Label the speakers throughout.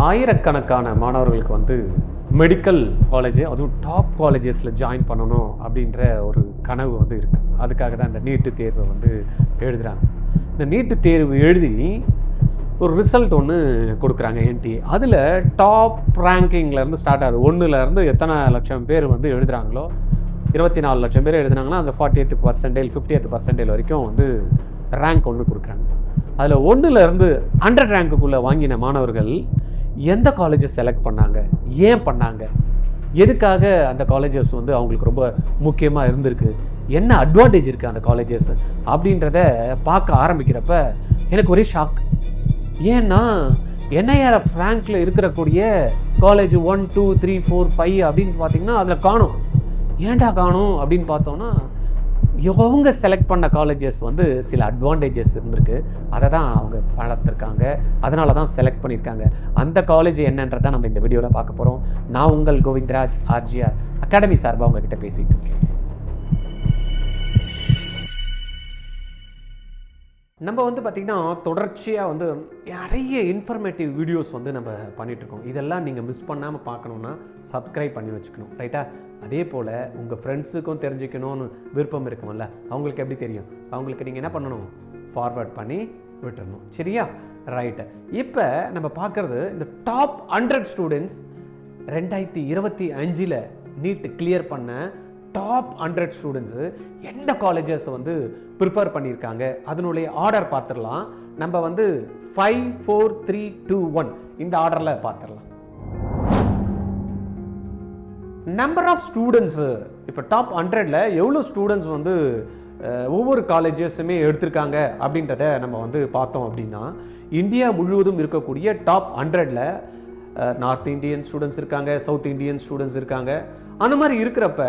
Speaker 1: ஆயிரக்கணக்கான மாணவர்களுக்கு வந்து மெடிக்கல் காலேஜ், அதுவும் டாப் காலேஜஸில் ஜாயின் பண்ணணும் அப்படின்ற ஒரு கனவு வந்து இருக்குது. அதுக்காக தான் இந்த நீட்டு தேர்வை வந்து எழுதுகிறாங்க. இந்த நீட்டு தேர்வு எழுதி ஒரு ரிசல்ட் ஒன்று கொடுக்குறாங்க என்டிஏ. அதில் டாப் ரேங்கிங்லேருந்து ஸ்டார்ட் ஆகுது. 1லேருந்து எத்தனை லட்சம் பேர் வந்து எழுதுகிறாங்களோ, 24 லட்சம் பேர் எழுதுனாங்கன்னா அந்த 48th percentile 50th percentile வரைக்கும் வந்து ரேங்க் ஒன்று கொடுக்குறாங்க. அதில் 1லேருந்து 100 ரேங்க்குள்ளே வாங்கின மாணவர்கள் எந்த காலேஜஸ் செலக்ட் பண்ணாங்க, ஏன் பண்ணாங்க, எதுக்காக அந்த காலேஜஸ் வந்து அவங்களுக்கு ரொம்ப முக்கியமாக இருந்திருக்கு, என்ன அட்வான்டேஜ் இருக்குது அந்த காலேஜஸ் அப்படின்றத பார்க்க ஆரம்பிக்கிறப்ப எனக்கு ஒரே ஷாக். ஏன்னா NIRF ரேங்க்கில் இருக்கக்கூடிய காலேஜ் 1, 2, 3, 4, 5 அப்படின்னு பார்த்தீங்கன்னா அதில் காணும். ஏன்டா காணும் அப்படின்னு பார்த்தோன்னா, இவங்க செலக்ட் பண்ண காலேஜஸ் வந்து சில அட்வான்டேஜஸ் இருந்திருக்கு. அதை தான் அவங்க வளர்த்துருக்காங்க, அதனால தான் செலக்ட் பண்ணியிருக்காங்க. அந்த காலேஜ் என்னன்றதை நம்ம இந்த வீடியோவில் பார்க்க போகிறோம். நான் உங்கள் கோவிந்தராஜ், RGR அகாடமி சார்பாக உங்ககிட்ட பேசிட்டு இருக்கேன். நம்ம வந்து பார்த்திங்கன்னா தொடர்ச்சியாக வந்து நிறைய இன்ஃபர்மேட்டிவ் வீடியோஸ் வந்து நம்ம பண்ணிகிட்ருக்கோம். இதெல்லாம் நீங்கள் மிஸ் பண்ணாமல் பார்க்கணுன்னா சப்ஸ்கிரைப் பண்ணி வச்சுக்கணும், ரைட்டா? அதே போல் உங்கள் ஃப்ரெண்ட்ஸுக்கும் தெரிஞ்சுக்கணும்னு விருப்பம் இருக்குமில்ல, அவங்களுக்கு எப்படி தெரியும்? அவங்களுக்கு நீங்கள் என்ன பண்ணணும்? ஃபார்வர்ட் பண்ணி விட்டுறணும், சரியா? ரைட்டு. இப்போ நம்ம பார்க்குறது இந்த டாப் 100 ஸ்டூடெண்ட்ஸ் 2025 நீட் கிளியர் பண்ண டாப் 100 ஸ்டூடெண்ட்ஸு எந்த காலேஜஸ் வந்து ப்ரிப்பேர் பண்ணியிருக்காங்க, அதனுடைய ஆர்டர் பார்த்துடலாம். நம்ம வந்து 5, 4, 3, 2, 1 இந்த ஆர்டரில் பார்த்துடலாம். நம்பர் ஆஃப் ஸ்டூடெண்ட்ஸு இப்போ டாப் 100ல் எவ்வளோ ஸ்டூடெண்ட்ஸ் வந்து ஒவ்வொரு காலேஜஸுமே எடுத்திருக்காங்க அப்படின்றத நம்ம வந்து பார்த்தோம் அப்படின்னா, இந்தியா முழுவதும் இருக்கக்கூடிய டாப் 100ல் நார்த் இந்தியன் ஸ்டூடெண்ட்ஸ் இருக்காங்க, சவுத் இந்தியன் ஸ்டூடெண்ட்ஸ் இருக்காங்க. அந்த மாதிரி இருக்கிறப்ப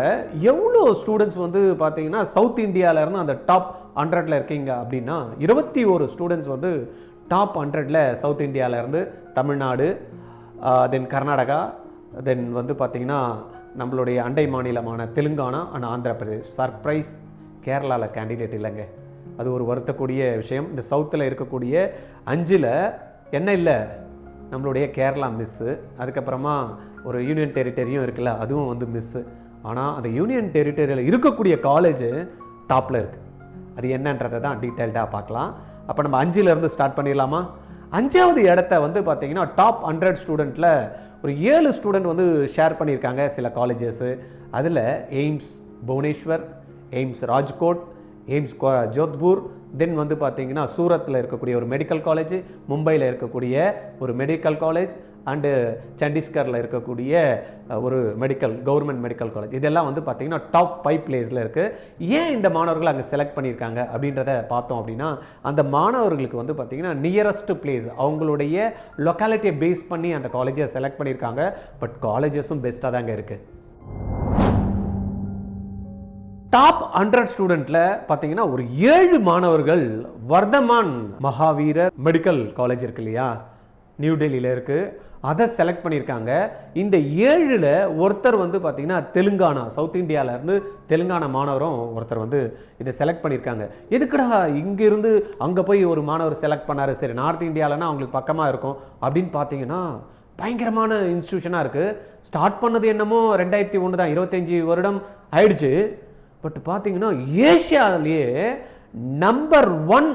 Speaker 1: எவ்வளோ ஸ்டூடெண்ட்ஸ் வந்து பார்த்தீங்கன்னா சவுத் இந்தியாவிலேருந்து அந்த டாப் 100ல் இருக்கீங்க அப்படின்னா 21 ஸ்டூடெண்ட்ஸ் வந்து டாப் 100ல் சவுத் இந்தியாவிலேருந்து, தமிழ்நாடு, தென் கர்நாடகா, தென் வந்து பார்த்திங்கன்னா நம்மளுடைய அண்டை மாநிலமான தெலுங்கானா அண்ட் ஆந்திர பிரதேஷ். சர்ப்ரைஸ், கேரளாவில் கேண்டிடேட் இல்லைங்க, அது ஒரு வருத்தக்கூடிய விஷயம். இந்த சவுத்தில் இருக்கக்கூடிய 5ல் என்ன இல்லை, நம்மளுடைய கேரளா மிஸ்ஸு, அதுக்கப்புறமா ஒரு யூனியன் டெரிட்டரியும் இருக்குல்ல, அதுவும் வந்து மிஸ்ஸு. ஆனால் அந்த யூனியன் டெரிட்டரியில் இருக்கக்கூடிய காலேஜ் டாப்பில் இருக்குது. அது என்னன்றதை தான் டீட்டெயில்டாக பார்க்கலாம். அப்போ நம்ம 5லேருந்து ஸ்டார்ட் பண்ணிடலாமா? 5வது இடத்த வந்து பார்த்திங்கன்னா டாப் 100 ஸ்டூடெண்ட்டில் ஒரு 7 ஸ்டூடெண்ட் வந்து ஷேர் பண்ணியிருக்காங்க சில காலேஜஸ்ஸு. அதில் AIIMS Bhubaneswar, AIIMS Rajkot, AIIMS Jodhpur, then வந்து பார்த்திங்கன்னா சூரத்தில் இருக்கக்கூடிய ஒரு மெடிக்கல் காலேஜ், மும்பையில் இருக்கக்கூடிய ஒரு மெடிக்கல் காலேஜ், அண்டு சண்டிஸ்கரில் இருக்கக்கூடிய ஒரு கவர்மெண்ட் மெடிக்கல் காலேஜ். இதெல்லாம் வந்து பார்த்திங்கன்னா டாப் 5 பிளேஸில் இருக்குது. ஏன் இந்த மாணவர்கள் அங்கே செலக்ட் பண்ணியிருக்காங்க அப்படின்றத பார்த்தோம் அப்படின்னா, அந்த மாணவர்களுக்கு வந்து பார்த்திங்கன்னா நியரஸ்ட் பிளேஸ், அவங்களுடைய லொக்காலிட்டியை பேஸ் பண்ணி அந்த காலேஜை செலக்ட் பண்ணியிருக்காங்க. பட் காலேஜஸும் பெஸ்ட்டாக தாங்க இருக்குது. டாப் 100 ஸ்டூடெண்ட்ல பார்த்தீங்கன்னா ஒரு 7 மாணவர்கள் வர்தமான் மகாவீரர் மெடிக்கல் காலேஜ் இருக்கு இல்லையா, நியூ டெல்லியில் இருக்குது, அதை செலக்ட் பண்ணியிருக்காங்க. இந்த 7ல் ஒருத்தர் வந்து பார்த்தீங்கன்னா தெலுங்கானா, சவுத் இந்தியாவிலேருந்து தெலுங்கானா மாணவரும் ஒருத்தர் வந்து இதை செலக்ட் பண்ணியிருக்காங்க. எதுக்குடா இங்கேருந்து அங்கே போய் ஒரு மாணவர் செலக்ட் பண்ணார், சரி நார்த் இந்தியாவிலனா அவங்களுக்கு பக்கமாக இருக்கும் அப்படின்னு பார்த்தீங்கன்னா பயங்கரமான இன்ஸ்டியூஷனாக இருக்குது. ஸ்டார்ட் பண்ணது என்னமோ 2001 தான், 25 வருடம் ஆயிடுச்சு. பட் பார்த்தீங்கன்னா ஏஷியாவிலேயே நம்பர் 1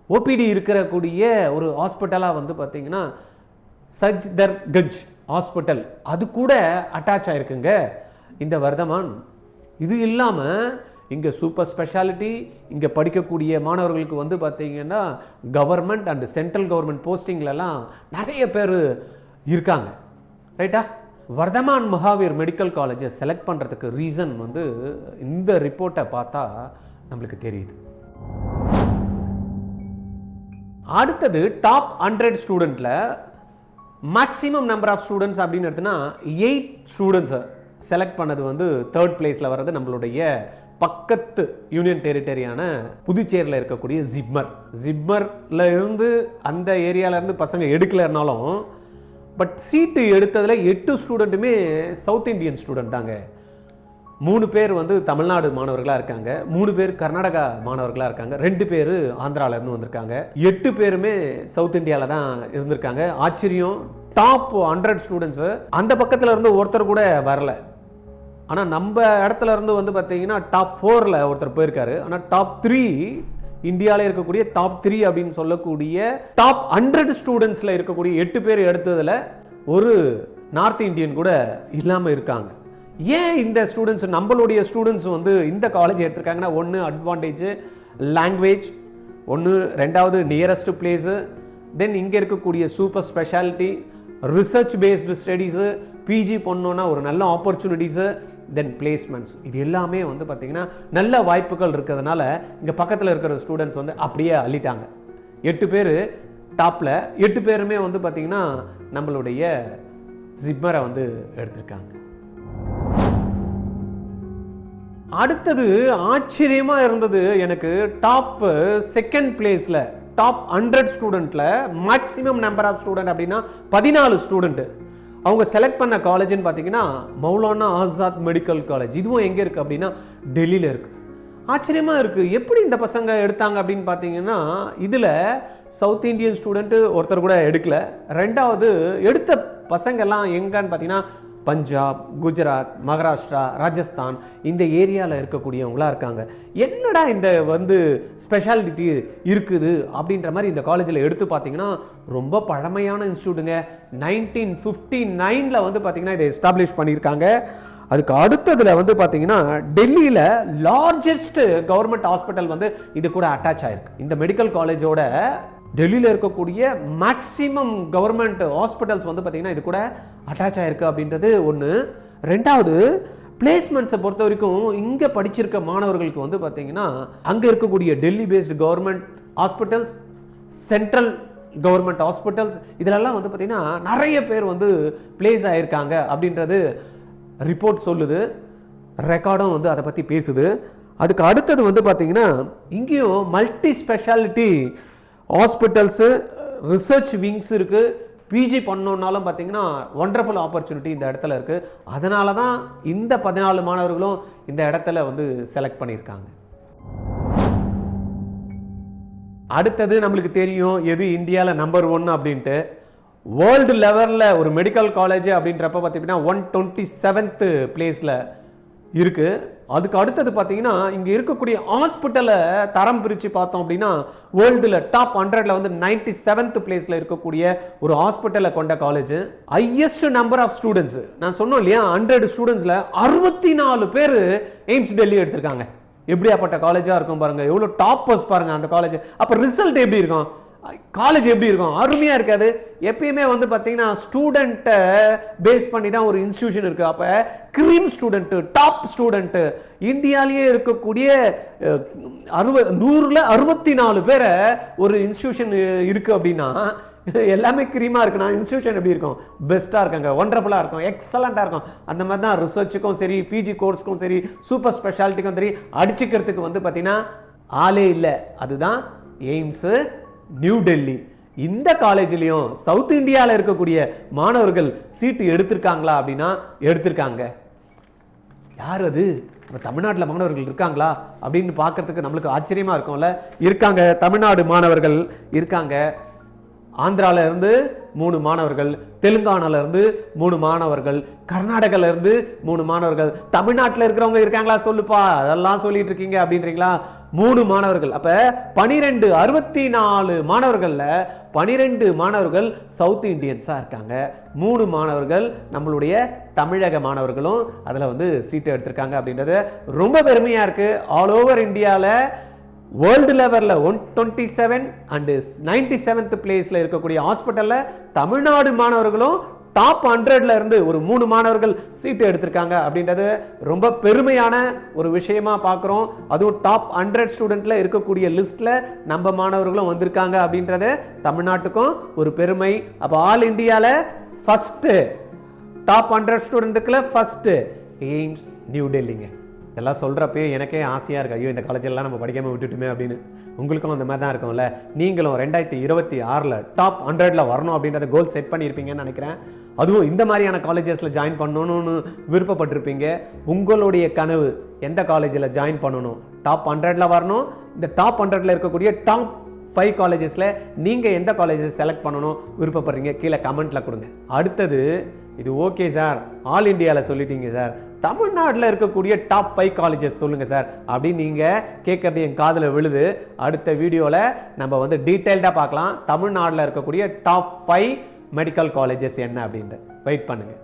Speaker 1: OPD இருக்கக்கூடிய ஒரு ஹாஸ்பிட்டலாக வந்து பார்த்தீங்கன்னா சஜ்தர்கஞ்ச் ஹாஸ்பிட்டல், அது கூட அட்டாச் ஆகிருக்குங்க இந்த வர்தமான். இது இல்லாமல் இங்கே சூப்பர் ஸ்பெஷாலிட்டி, இங்கே படிக்கக்கூடிய மாணவர்களுக்கு வந்து பார்த்தீங்கன்னா கவர்மெண்ட் அண்ட் சென்ட்ரல் கவர்மெண்ட் போஸ்டிங்லலாம் நிறைய பேர் இருக்காங்க, ரைட்டா? வர்தமான் மகாவீர் மெடிக்கல் காலேஜை செலக்ட் பண்ணுறதுக்கு ரீசன் வந்து இந்த ரிப்போர்ட்டை பார்த்தா நம்மளுக்கு தெரியுது. அடுத்தது டாப் 100 ஸ்டூடெண்ட்டில் மேக்ஸிமம் நம்பர் ஆஃப் ஸ்டூடெண்ட்ஸ் அப்படின்னு எடுத்துனா 8 ஸ்டூடெண்ட்ஸை செலக்ட் பண்ணது வந்து 3rd பிளேஸில் வர்றது நம்மளுடைய பக்கத்து யூனியன் டெரிட்டரியான புதுச்சேரியில் இருக்கக்கூடிய ஜிப்மரில் இருந்து அந்த ஏரியாவிலேருந்து பசங்க எடுக்கலைன்னாலும் பட் சீட்டு எடுத்ததில் 8 ஸ்டூடெண்ட்டுமே சவுத் இந்தியன் ஸ்டூடெண்ட் தாங்க. 3 பேர் வந்து தமிழ்நாடு மாணவர்களாக இருக்காங்க, 3 பேர் கர்நாடகா மாணவர்களாக இருக்காங்க, 2 பேர் ஆந்திராவிலேருந்து வந்திருக்காங்க, 8 பேருமே சவுத் இந்தியாவில் தான் இருந்திருக்காங்க. ஆச்சரியம், டாப் 100 ஸ்டூடெண்ட்ஸு அந்த பக்கத்தில் இருந்து ஒருத்தர் கூட வரல. ஆனால் நம்ம இடத்துல இருந்து வந்து பார்த்தீங்கன்னா டாப் 4ல் ஒருத்தர் போயிருக்காரு. ஆனால் டாப் 3 இந்தியாவில் இருக்கக்கூடிய டாப் 3 அப்படின்னு சொல்லக்கூடிய டாப் 100 ஸ்டூடெண்ட்ஸில் இருக்கக்கூடிய 8 பேர் எடுத்ததில் ஒரு நார்த் இந்தியன் கூட இல்லாமல் இருக்காங்க. ஏன் இந்த ஸ்டூடெண்ட்ஸ், நம்மளுடைய ஸ்டூடெண்ட்ஸ் வந்து இந்த காலேஜ் எடுத்திருக்காங்கன்னா, ஒன்று அட்வான்டேஜ் லாங்குவேஜ், ஒன்று ரெண்டாவது நியரஸ்ட் பிளேஸு, தென் இங்கே இருக்கக்கூடிய super speciality, research based studies, PG பண்ணோன்னா ஒரு நல்ல ஆப்பர்ச்சுனிட்டிஸு, தென் பிளேஸ்மெண்ட்ஸ். இது எல்லாமே வந்து பார்த்திங்கன்னா நல்ல வாய்ப்புகள் இருக்கிறதுனால இங்கே பக்கத்தில் இருக்கிற ஸ்டூடெண்ட்ஸ் வந்து அப்படியே அள்ளிட்டாங்க. 8 பேர் டாப்பில், 8 பேருமே வந்து பார்த்திங்கன்னா நம்மளுடைய ஜிப்மரை வந்து எடுத்திருக்காங்க. அடுத்தது ஆச்சரியமாக இருந்தது எனக்கு, டாப் 2nd பிளேஸில் டாப் 100 ஸ்டூடெண்ட்டில் மேக்ஸிமம் நம்பர் ஆஃப் ஸ்டூடெண்ட் அப்படின்னா 14 ஸ்டூடெண்ட்டு. அவங்க செலக்ட் பண்ண காலேஜ்னு பார்த்தீங்கன்னா மௌலானா ஆசாத் மெடிக்கல் காலேஜ். இதுவும் எங்கே இருக்குது அப்படின்னா டெல்லியில் இருக்குது. ஆச்சரியமாக இருக்குது, எப்படி இந்த பசங்க எடுத்தாங்க அப்படின்னு பார்த்தீங்கன்னா, இதில் சவுத் இந்தியன் ஸ்டூடெண்ட்டு ஒருத்தர் கூட எடுக்கல. ரெண்டாவது எடுத்த பசங்கள்லாம் எங்கன்னு பார்த்தீங்கன்னா பஞ்சாப், குஜராத், மகாராஷ்டிரா, ராஜஸ்தான் இந்த ஏரியாவில் இருக்கக்கூடியவங்களா இருக்காங்க. என்னடா இந்த வந்து ஸ்பெஷாலிட்டி இருக்குது அப்படின்ற மாதிரி இந்த காலேஜில் எடுத்து பார்த்தீங்கன்னா ரொம்ப பழமையான இன்ஸ்டியூட்டுங்க. 1959 வந்து பார்த்தீங்கன்னா இதை எஸ்டாப்ளிஷ் பண்ணியிருக்காங்க. அதுக்கு அடுத்ததில் வந்து பார்த்தீங்கன்னா டெல்லியில் லார்ஜஸ்ட் கவர்மெண்ட் ஹாஸ்பிட்டல் வந்து இது கூட அட்டாச் ஆயிருக்கு. இந்த மெடிக்கல் காலேஜோட டெல்லியில் இருக்கக்கூடிய மேக்ஸிமம் கவர்மெண்ட் ஹாஸ்பிட்டல்ஸ் வந்து பார்த்தீங்கன்னா இது கூட அட்டாச் ஆயிருக்கு அப்படின்றது ஒன்று. ரெண்டாவது, பிளேஸ்மெண்ட்ஸை பொறுத்த வரைக்கும் இங்கே படிச்சிருக்க மாணவர்களுக்கு வந்து பார்த்தீங்கன்னா அங்கே இருக்கக்கூடிய Delhi based government hospitals, central government hospitals இதிலெல்லாம் வந்து பார்த்தீங்கன்னா நிறைய பேர் வந்து பிளேஸ் ஆகியிருக்காங்க அப்படின்றது ரிப்போர்ட் சொல்லுது, ரெக்கார்டும் வந்து அதை பற்றி பேசுது. அதுக்கு அடுத்தது வந்து பார்த்தீங்கன்னா இங்கேயும் multi speciality hospitals, research wings இருக்குது. பிஜி பண்ணோன்னாலும் பார்த்தீங்கன்னா ஒண்டர்ஃபுல் ஆப்பர்ச்சுனிட்டி இந்த இடத்துல இருக்குது. அதனால தான் இந்த 14 மாணவர்களும் இந்த இடத்துல வந்து செலக்ட் பண்ணியிருக்காங்க. அடுத்தது நம்மளுக்கு தெரியும் எது இந்தியாவில் நம்பர் 1 அப்படின்ட்டு. வேர்ல்டு லெவலில் ஒரு மெடிக்கல் காலேஜ் அப்படின்றப்ப பார்த்தீங்கன்னா 127th பிளேஸில் இருக்குது. அதுக்கு அடுத்தது பார்த்தீங்கன்னா இங்கே இருக்கக்கூடிய ஹாஸ்பிட்டலை தரம் பிரித்து பார்த்தோம் அப்படின்னா வேர்ல்டில் டாப் 100ல் வந்து 97th பிளேஸில் இருக்கக்கூடிய ஒரு ஹாஸ்பிட்டலை கொண்ட college. Highest number of students நான் சொன்னோம் இல்லையா, 100 ஸ்டூடெண்ட்ஸில் 64 பேர் எய்ம்ஸ் டெல்லி எடுத்திருக்காங்க. எப்படியாப்பட்ட காலேஜாக இருக்கும் பாருங்க, எவ்வளோ டாப்பர்ஸ் பாருங்க அந்த காலேஜ். அப்போ ரிசல்ட் எப்படி இருக்கும், காலேஜ் எப்படி இருக்கும், அருமையா இருக்காது. எப்பயுமே வந்து பார்த்தீங்கன்னா ஸ்டூடெண்ட்டை பேஸ் பண்ணி தான் ஒரு இன்ஸ்டிடியூஷன் இருக்கு. அப்போ கிரீம் ஸ்டூடெண்ட், டாப் ஸ்டூடெண்ட் இந்தியாலேயே இருக்கக்கூடிய 100ல் 64 பேரை ஒரு இன்ஸ்டிடியூஷன் இருக்கு அப்படின்னா எல்லாமே கிரீமா இருக்குன்னா இன்ஸ்டிடியூஷன் எப்படி இருக்கும், பெஸ்ட்டாக இருக்காங்க, ஒண்டர்ஃபுல்லாக இருக்கும், எக்ஸலண்ட்டாக இருக்கும். அந்த மாதிரி தான் ரிசர்ச்சுக்கும் சரி, பிஜி கோர்ஸ்க்கும் சரி, சூப்பர் ஸ்பெஷாலிட்டிக்கும் சரி அடிச்சுக்கிறதுக்கு வந்து பார்த்தீங்கன்னா ஆளே இல்லை. அதுதான் எய்ம்ஸு நியூ டெல்லி. இந்த காலேஜ்லயும் சவுத் இந்தியாவில் இருக்கக்கூடிய மாணவர்கள் சீட்டு எடுத்திருக்காங்களா அப்படின்னா எடுத்திருக்காங்க. யார் அது, நம்ம தமிழ்நாட்டில் மாணவர்கள் இருக்காங்களா அப்படின்னு பார்க்கறதுக்கு நம்மளுக்கு ஆச்சரியமா இருக்கும்ல. இருக்காங்க, தமிழ்நாடு மாணவர்கள் இருக்காங்க. ஆந்திரால இருந்து 3 மாணவர்கள், தெலுங்கானால இருந்து 3 மாணவர்கள், கர்நாடகால இருந்து 3 மாணவர்கள். தமிழ்நாட்டில் இருக்கிறவங்க இருக்காங்களா சொல்லுப்பா, அதெல்லாம் சொல்லிட்டு இருக்கீங்க அப்படின்றீங்களா? 3 மாணவர்கள். அப்ப 12 64 மாணவர்கள்ல 12 மாணவர்கள் சவுத் இந்தியன்ஸா இருக்காங்க. 3 மாணவர்கள் நம்மளுடைய தமிழக மாணவர்களும் அதுல வந்து சீட்டு எடுத்திருக்காங்க அப்படின்றது ரொம்ப பெருமையா இருக்கு. ஆல் ஓவர் இந்தியாவில் வேர்ல்டு லெவலில் 127 அண்ட் 97th பிளேஸ்ல இருக்கக்கூடிய ஹாஸ்பிட்டல்ல தமிழ்நாடு மாணவர்களும் டாப் 100ல இருந்து ஒரு 3 மாணவர்கள் சீட்டு எடுத்திருக்காங்க அப்படின்றது ரொம்ப பெருமையான ஒரு விஷயமா பார்க்குறோம். அதுவும் டாப் 100 ஸ்டூடெண்ட்ல இருக்கக்கூடிய லிஸ்ட்ல நம்ம மாணவர்களும் வந்திருக்காங்க அப்படின்றது தமிழ்நாட்டுக்கும் ஒரு பெருமை. அப்போ ஆல் இந்தியாவில் ஃபர்ஸ்ட் டாப் 100 ஸ்டூடெண்ட்டுக்குள்ள ஃபர்ஸ்ட் எய்ம்ஸ் நியூ டெல்லிங்க. இதெல்லாம் சொல்கிறப்பே எனக்கே ஆசையாக இருக்குது, ஐயோ இந்த காலேஜெல்லாம் நம்ம படிக்காமல் விட்டுட்டுமே அப்படின்னு. உங்களுக்கும் அந்த மாதிரி தான் இருக்கும்ல. நீங்களும் 2026 டாப் 100ல் வரணும் அப்படின்றத கோல் செட் பண்ணியிருப்பீங்கன்னு நினைக்கிறேன். அதுவும் இந்த மாதிரியான காலேஜஸில் ஜாயின் பண்ணணும்னு விருப்பப்பட்டிருப்பீங்க. உங்களுடைய கனவு எந்த காலேஜில் ஜாயின் பண்ணணும், டாப் 100ல் வரணும். இந்த டாப் 100ல் இருக்கக்கூடிய டாப் 5 காலேஜஸில் நீங்கள் எந்த காலேஜஸ் செலக்ட் பண்ணணும் விருப்பப்படுறீங்க கீழே கமெண்ட்டில் கொடுங்க. அடுத்தது, இது ஓகே சார், ஆல் இண்டியாவில் சொல்லிட்டீங்க சார், தமிழ்நாட்டில் இருக்கக்கூடிய டாப் 5 காலேஜஸ் சொல்லுங்கள் சார் அப்படின்னு நீங்கள் கேட்குறது என் காதில் விழுது. அடுத்த வீடியோவில் நம்ம வந்து டீட்டெயில்டாக பார்க்கலாம் தமிழ்நாட்டில் இருக்கக்கூடிய டாப் 5 மெடிக்கல் காலேஜஸ் என்ன அப்படின்ட்டு. வெயிட் பண்ணுங்கள்.